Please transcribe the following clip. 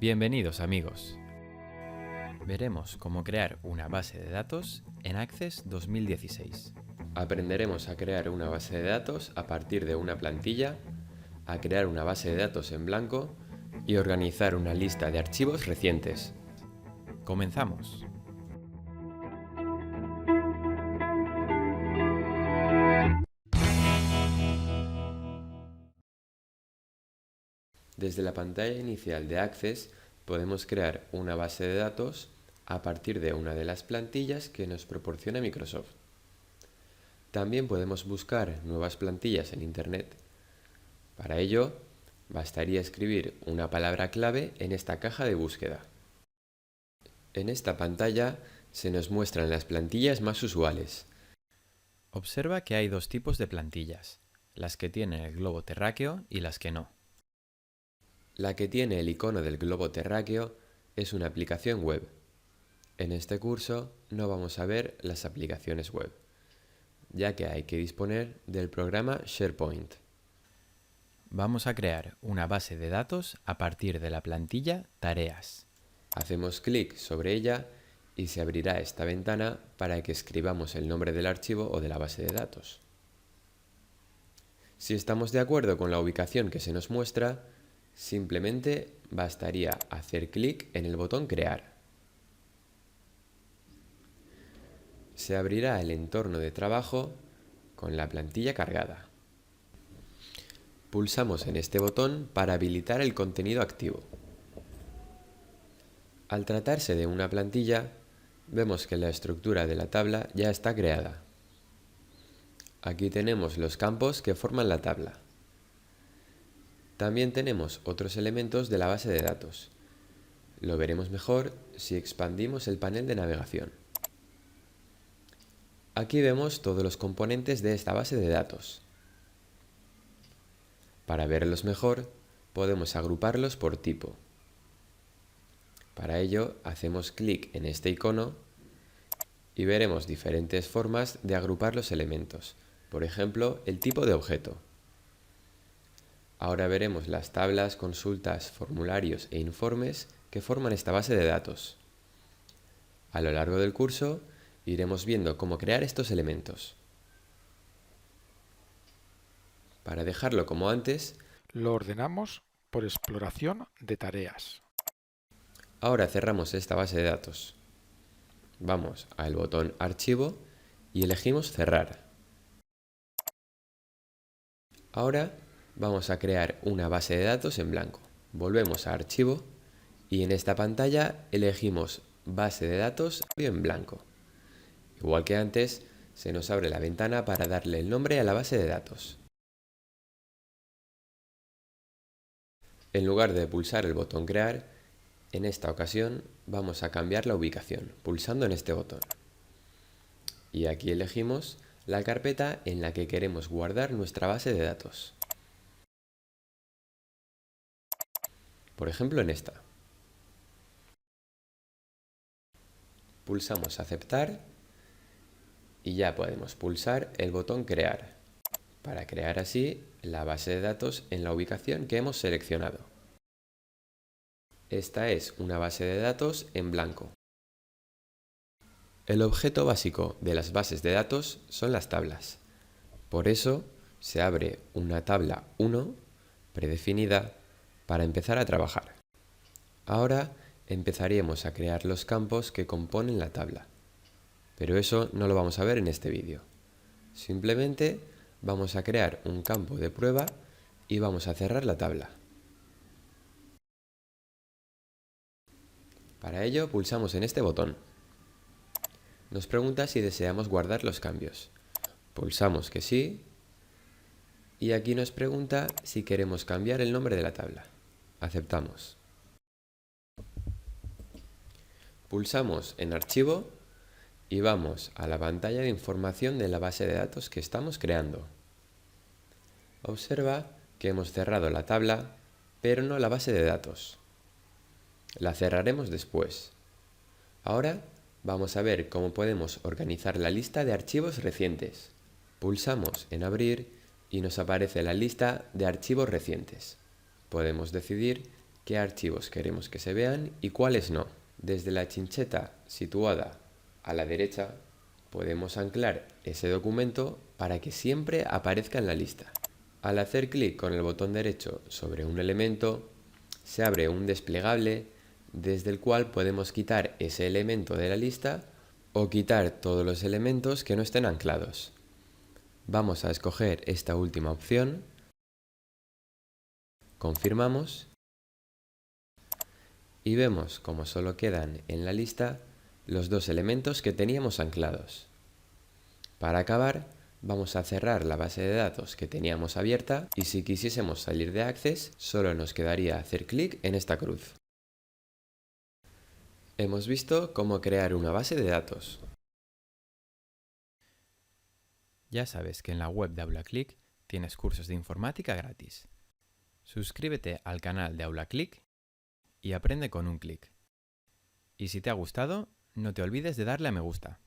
Bienvenidos amigos. Veremos cómo crear una base de datos en Access 2016. Aprenderemos a crear una base de datos a partir de una plantilla, a crear una base de datos en blanco y organizar una lista de archivos recientes. Comenzamos. Desde la pantalla inicial de Access podemos crear una base de datos a partir de una de las plantillas que nos proporciona Microsoft. También podemos buscar nuevas plantillas en Internet. Para ello, bastaría escribir una palabra clave en esta caja de búsqueda. En esta pantalla se nos muestran las plantillas más usuales. Observa que hay dos tipos de plantillas, las que tienen el globo terráqueo y las que no. La que tiene el icono del globo terráqueo es una aplicación web. En este curso no vamos a ver las aplicaciones web, ya que hay que disponer del programa SharePoint. Vamos a crear una base de datos a partir de la plantilla Tareas. Hacemos clic sobre ella y se abrirá esta ventana para que escribamos el nombre del archivo o de la base de datos. Si estamos de acuerdo con la ubicación que se nos muestra, simplemente bastaría hacer clic en el botón Crear. Se abrirá el entorno de trabajo con la plantilla cargada. Pulsamos en este botón para habilitar el contenido activo. Al tratarse de una plantilla, vemos que la estructura de la tabla ya está creada. Aquí tenemos los campos que forman la tabla. También tenemos otros elementos de la base de datos. Lo veremos mejor si expandimos el panel de navegación. Aquí vemos todos los componentes de esta base de datos. Para verlos mejor, podemos agruparlos por tipo. Para ello, hacemos clic en este icono y veremos diferentes formas de agrupar los elementos. Por ejemplo, el tipo de objeto. Ahora veremos las tablas, consultas, formularios e informes que forman esta base de datos. A lo largo del curso, iremos viendo cómo crear estos elementos. Para dejarlo como antes, lo ordenamos por exploración de tareas. Ahora cerramos esta base de datos. Vamos al botón Archivo y elegimos Cerrar. Ahora vamos a crear una base de datos en blanco. Volvemos a Archivo y en esta pantalla elegimos Base de datos en blanco. Igual que antes, se nos abre la ventana para darle el nombre a la base de datos. En lugar de pulsar el botón Crear, en esta ocasión vamos a cambiar la ubicación, pulsando en este botón. Y aquí elegimos la carpeta en la que queremos guardar nuestra base de datos. Por ejemplo, en esta. Pulsamos Aceptar y ya podemos pulsar el botón Crear, para crear así la base de datos en la ubicación que hemos seleccionado. Esta es una base de datos en blanco. El objeto básico de las bases de datos son las tablas. Por eso se abre una tabla 1 predefinida para empezar a trabajar. Ahora empezaríamos a crear los campos que componen la tabla. Pero eso no lo vamos a ver en este vídeo. Simplemente vamos a crear un campo de prueba y vamos a cerrar la tabla. Para ello pulsamos en este botón. Nos pregunta si deseamos guardar los cambios. Pulsamos que sí y aquí nos pregunta si queremos cambiar el nombre de la tabla. Aceptamos. Pulsamos en Archivo y vamos a la pantalla de información de la base de datos que estamos creando. Observa que hemos cerrado la tabla, pero no la base de datos. La cerraremos después. Ahora vamos a ver cómo podemos organizar la lista de archivos recientes. Pulsamos en Abrir y nos aparece la lista de archivos recientes. Podemos decidir qué archivos queremos que se vean y cuáles no. Desde la chincheta situada a la derecha podemos anclar ese documento para que siempre aparezca en la lista. Al hacer clic con el botón derecho sobre un elemento, se abre un desplegable desde el cual podemos quitar ese elemento de la lista o quitar todos los elementos que no estén anclados. Vamos a escoger esta última opción, confirmamos y vemos como solo quedan en la lista los dos elementos que teníamos anclados. Para acabar, vamos a cerrar la base de datos que teníamos abierta y si quisiésemos salir de Access, solo nos quedaría hacer clic en esta cruz. Hemos visto cómo crear una base de datos. Ya sabes que en la web de AulaClick tienes cursos de informática gratis. Suscríbete al canal de AulaClick y aprende con un clic. Y si te ha gustado, no te olvides de darle a me gusta.